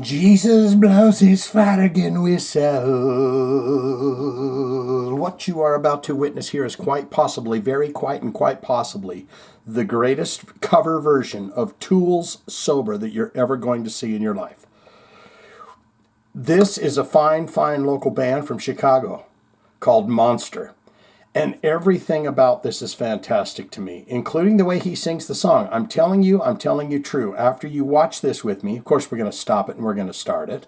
Jesus blows his Flanagan whistle. What you are about to witness here is quite possibly, very quite and quite possibly, the greatest cover version of Tool's Sober that you're ever going to see in your life. This is a fine, fine local band from Chicago called Monster. And everything about this is fantastic to me, including the way he sings the song. I'm telling you true. After you watch this with me, of course we're going to stop it and we're going to start it.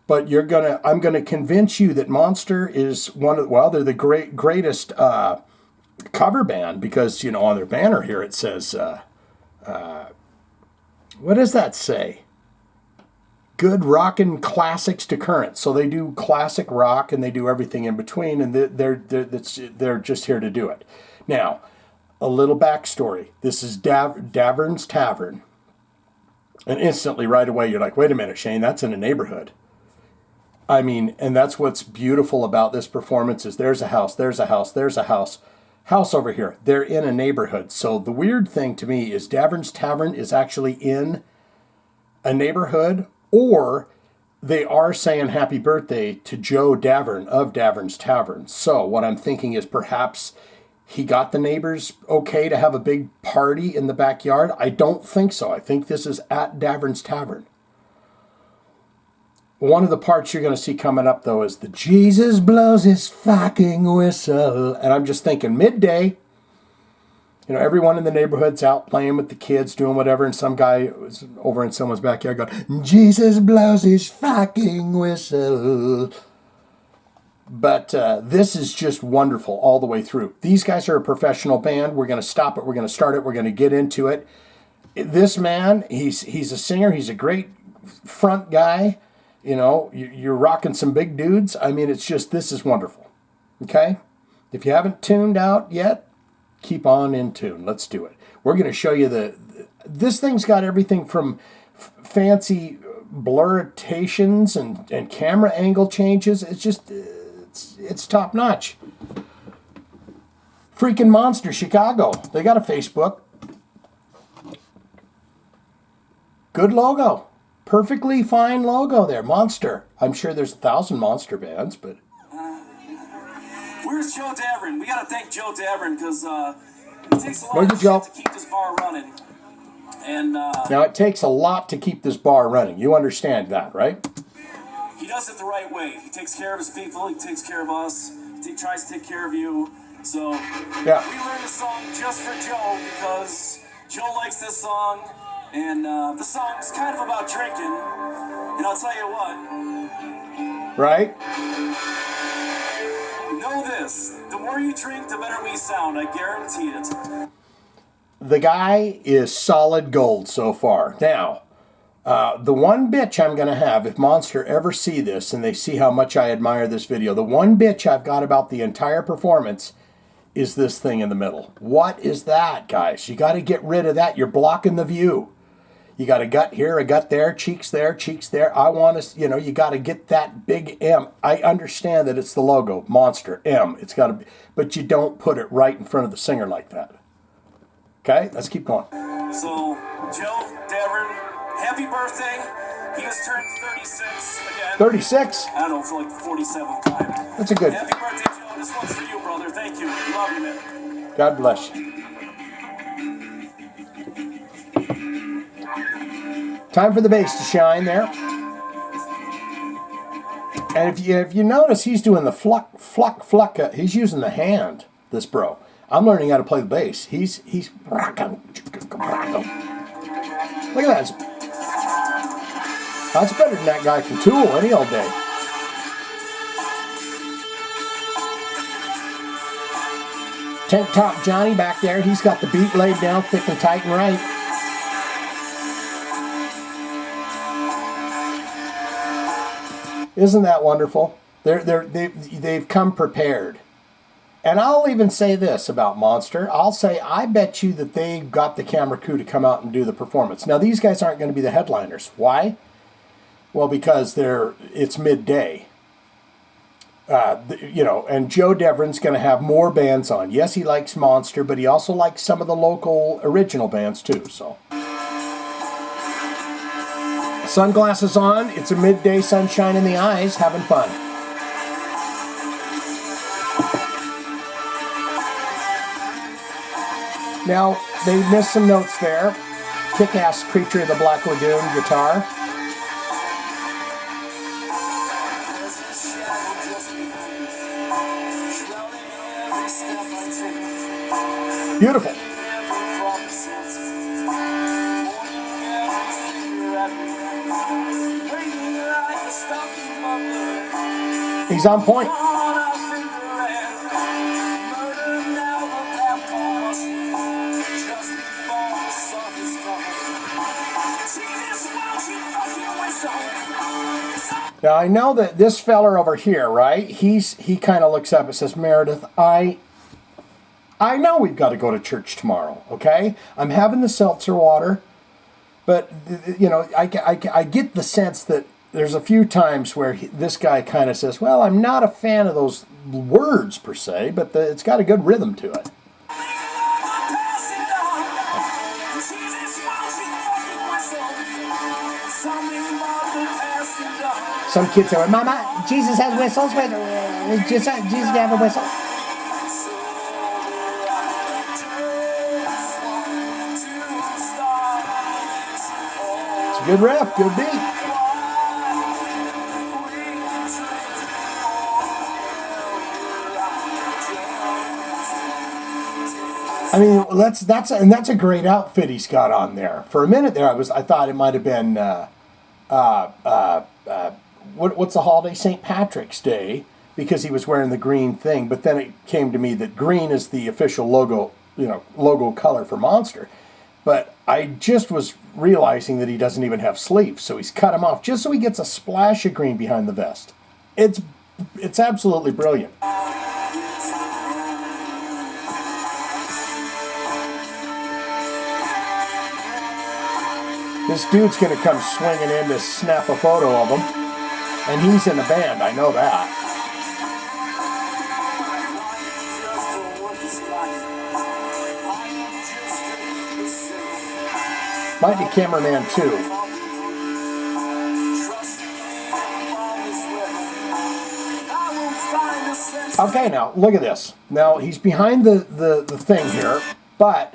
But I'm going to convince you that Monster is they're the greatest cover band because, on their banner here it says, what does that say? Good rockin' classics to current. So they do classic rock and they do everything in between, and they're just here to do it. Now, a little backstory. This is Davern's Tavern. And instantly, right away, you're like, wait a minute, Shane, that's in a neighborhood. I mean, and that's what's beautiful about this performance is there's a house, there's a house, there's a house. House over here. They're in a neighborhood. So the weird thing to me is Davern's Tavern is actually in a neighborhood, or they are saying happy birthday to Joe Deverne of Davern's Tavern. So what I'm thinking is perhaps he got the neighbors okay to have a big party in the backyard. I don't think so. I think this is at Davern's Tavern. One of the parts you're going to see coming up, though, is the Jesus blows his fucking whistle. And I'm just thinking midday. Everyone in the neighborhood's out playing with the kids, doing whatever, and some guy was over in someone's backyard going, Jesus blows his fucking whistle. But this is just wonderful all the way through. These guys are a professional band. We're going to stop it. We're going to start it. We're going to get into it. This man, he's a singer. He's a great front guy. You're rocking some big dudes. I mean, this is wonderful. Okay? If you haven't tuned out yet, keep on in tune. Let's do it. We're going to show you this thing's got everything from fancy bluritations and camera angle changes. It's top notch. Freaking Monster, Chicago. They got a Facebook. Good logo. Perfectly fine logo there. Monster. I'm sure there's 1,000 Monster bands, but where's Joe Deverne? We got to thank Joe Deverne because it takes a lot of Joe? to keep this bar running. And now, it takes a lot to keep this bar running. You understand that, right? He does it the right way. He takes care of his people. He takes care of us. He tries to take care of you. So yeah. We learned the song just for Joe because Joe likes this song. And the song's kind of about drinking. And I'll tell you what. Right? Know this, the more you drink, the better we sound. I guarantee it. The guy is solid gold so far. Now, the one bitch I'm going to have, if Monster ever see this and they see how much I admire this video, the one bitch I've got about the entire performance is this thing in the middle. What is that, guys? You got to get rid of that. You're blocking the view. You got a gut here, a gut there, cheeks there, cheeks there. I want to, you got to get that big M. I understand that it's the logo, Monster, M. It's got to be, but you don't put it right in front of the singer like that. Okay, let's keep going. So, Joe Deverne, happy birthday. He just turned 36 again. 36? I don't know, for like the 47th time. That's a good. Happy birthday, Joe. This one's for you, brother. Thank you. Love you, man. God bless you. Time for the bass to shine there. And if you notice, he's doing the fluck. He's using the hand, this bro. I'm learning how to play the bass. He's look at that. That's better than that guy from Tool any old day. Tank Top Johnny back there. He's got the beat laid down thick and tight and right. Isn't that wonderful? They've come prepared. And I'll even say this about Monster. I'll say I bet you that they got the camera crew to come out and do the performance. Now, these guys aren't going to be the headliners. Why? Well, because it's midday. And Joe Devere's going to have more bands on. Yes, he likes Monster, but he also likes some of the local original bands too. So Sunglasses on. It's a midday sunshine in the eyes, having fun. Now, they missed some notes there. Kick-ass Creature of the Black Lagoon guitar. Beautiful. He's on point. Now I know that this feller over here, right? He kind of looks up and says, Meredith, I know we've got to go to church tomorrow, okay? I'm having the seltzer water, but you know, I get the sense that there's a few times where this guy kind of says, well, I'm not a fan of those words per se, but it's got a good rhythm to it. Some kids say, Mama, Jesus has whistles. Jesus have a whistle? It's a good riff, good beat. I mean, that's a great outfit he's got on there. For a minute there, I thought it might have been what's the holiday? St. Patrick's Day, because he was wearing the green thing. But then it came to me that green is the official logo color for Monster. But I just was realizing that he doesn't even have sleeves, so he's cut them off just so he gets a splash of green behind the vest. It's absolutely brilliant. This dude's going to come swinging in to snap a photo of him. And he's in the band, I know that. Might be cameraman too. Okay, now, look at this. Now, he's behind the thing here, but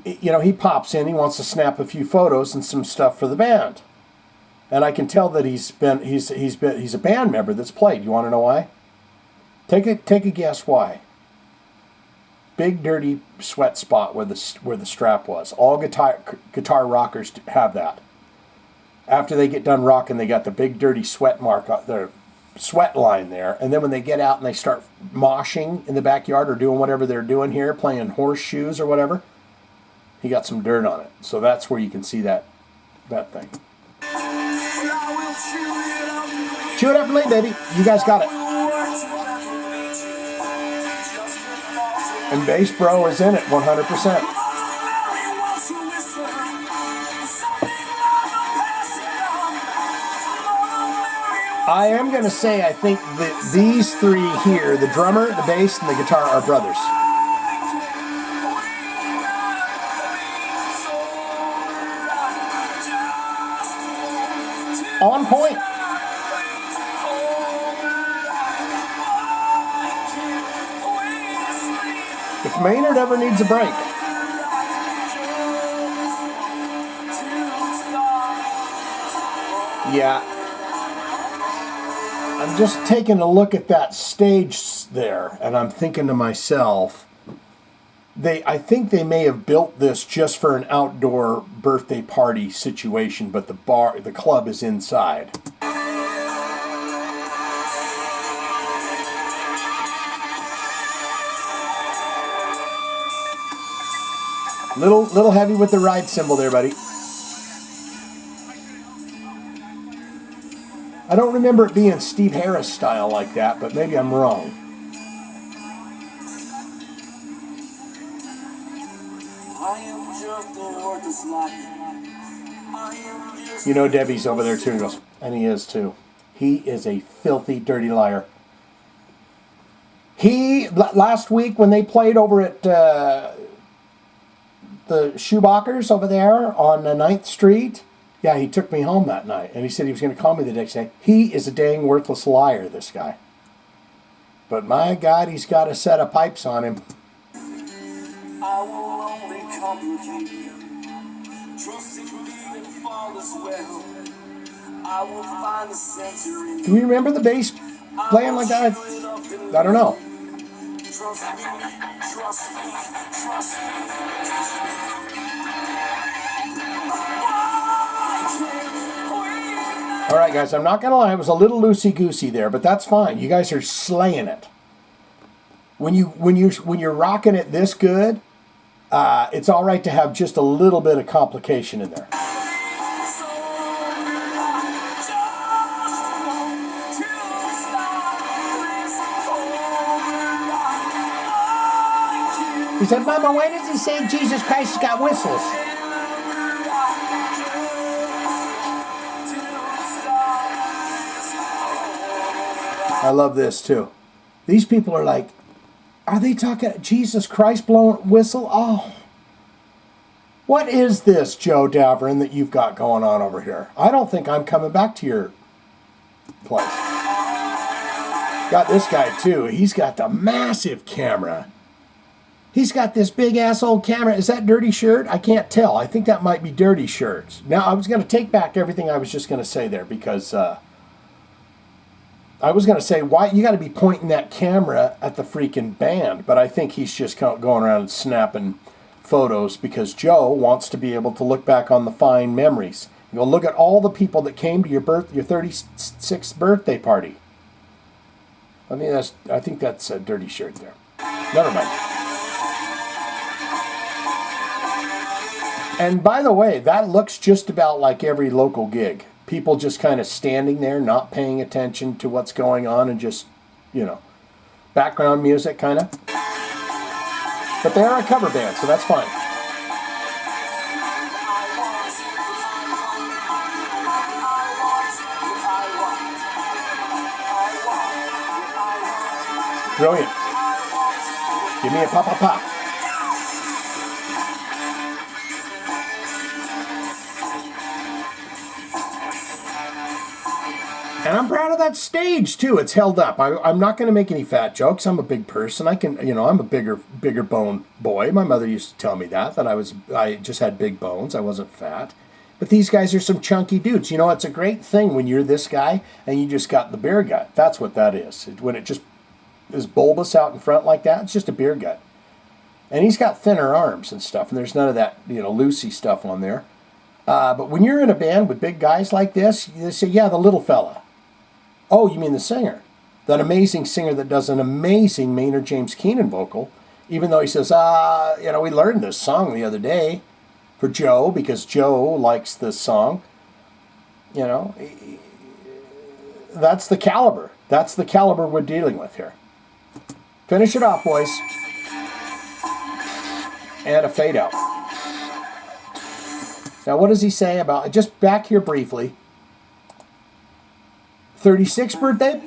you know, he pops in, he wants to snap a few photos and some stuff for the band. And I can tell that he's a band member that's played. You want to know why? Take a guess why. Big dirty sweat spot where the strap was. All guitar rockers have that. After they get done rocking, they got the big dirty sweat mark, their sweat line there. And then when they get out and they start moshing in the backyard or doing whatever they're doing here, playing horseshoes or whatever, he got some dirt on it. So that's where you can see that thing. Chew it up and lay, baby. You guys got it. And Bass Bro is in it 100%. I am going to say I think that these three here, the drummer, the bass, and the guitar, are brothers. On point. If Maynard ever needs a break. Yeah. I'm just taking a look at that stage there, and I'm thinking to myself, I think they may have built this just for an outdoor birthday party situation, but the club is inside. Little heavy with the ride cymbal there, buddy. I don't remember it being Steve Harris style like that, but maybe I'm wrong. You know Debbie's over there too, and goes, and he is too. He is a filthy, dirty liar. Last week when they played over at the Shoeboxers over there on 9th Street, Yeah, he took me home that night, and he said he was going to call me the next day. He is a dang worthless liar, this guy. But my God, he's got a set of pipes on him. I will only complicate you. Trust in me and fall as well. I will find the center in Do we remember the bass playing like that? I don't know. Trust me, trust me, trust me. All right, guys, I'm not going to lie. It was a little loosey-goosey there, but that's fine. You guys are slaying it. When you're rocking it this good, it's all right to have just a little bit of complication in there. He said, Mama, why does he say Jesus Christ has got whistles? I love this too. These people are like, are they talking Jesus Christ blowing whistle? Oh. What is this, Joe Deverne, that you've got going on over here? I don't think I'm coming back to your place. Got this guy too. He's got the massive camera. He's got this big ass old camera. Is that Dirty Shirt? I can't tell. I think that might be Dirty Shirts. Now, I was going to take back everything I was just going to say there because I was going to say, why you got to be pointing that camera at the freaking band, but I think he's just going around and snapping photos because Joe wants to be able to look back on the fine memories. You go look at all the people that came to your 36th birthday party. I think that's a Dirty Shirt there. Never mind. And by the way, that looks just about like every local gig. People just kind of standing there, not paying attention to what's going on and just, background music kind of. But they are a cover band, so that's fine. Brilliant. Give me a pop, pop, pop. And I'm proud of that stage too. It's held up. I'm not going to make any fat jokes. I'm a big person. I'm a bigger bone boy. My mother used to tell me that I just had big bones. I wasn't fat. But these guys are some chunky dudes. It's a great thing when you're this guy and you just got the beer gut. That's what that is. When it just is bulbous out in front like that, it's just a beer gut. And he's got thinner arms and stuff, and there's none of that, loosey stuff on there. But when you're in a band with big guys like this, they say, yeah, the little fella. Oh, you mean the singer? That amazing singer that does an amazing Maynard James Keenan vocal, even though he says, we learned this song the other day for Joe because Joe likes this song. That's the caliber. That's the caliber we're dealing with here. Finish it off, boys. And a fade out. Now, what does he say about, just back here briefly, 36th birthday?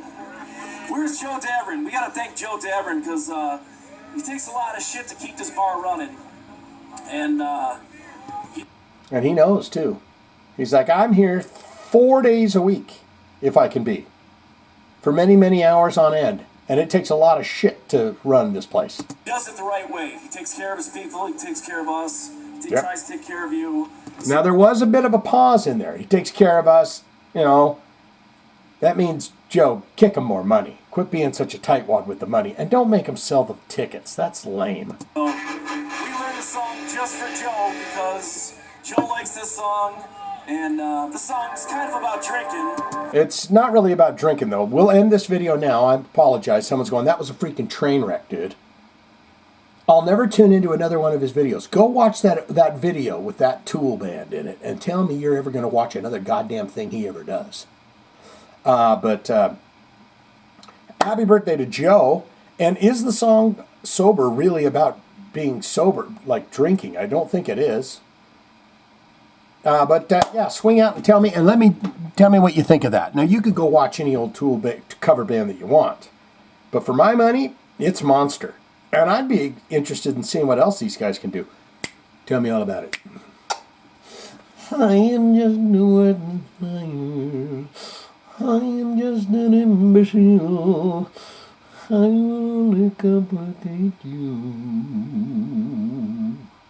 Where's Joe Deverne? We gotta thank Joe Deverne because he takes a lot of shit to keep this bar running. And he knows too. He's like, I'm here 4 days a week, if I can be, for many, many hours on end. And it takes a lot of shit to run this place. He does it the right way. He takes care of his people. He takes care of us. He tries to take care of you. Now, there was a bit of a pause in there. He takes care of us, That means, Joe, kick him more money. Quit being such a tightwad with the money. And don't make him sell the tickets. That's lame. We learned a song just for Joe because Joe likes this song. And the song's kind of about drinking. It's not really about drinking, though. We'll end this video now. I apologize. Someone's going, that was a freaking train wreck, dude. I'll never tune into another one of his videos. Go watch that video with that Tool band in it and tell me you're ever going to watch another goddamn thing he ever does. But happy birthday to Joe. And is the song Sober really about being sober, like drinking? I don't think it is. But swing out and tell me, and tell me what you think of that. Now, you could go watch any old Tool cover band that you want. But for my money, it's monster. And I'd be interested in seeing what else these guys can do. Tell me all about it. I am just a wet fire. I am just an imbecile. I will only complicate you.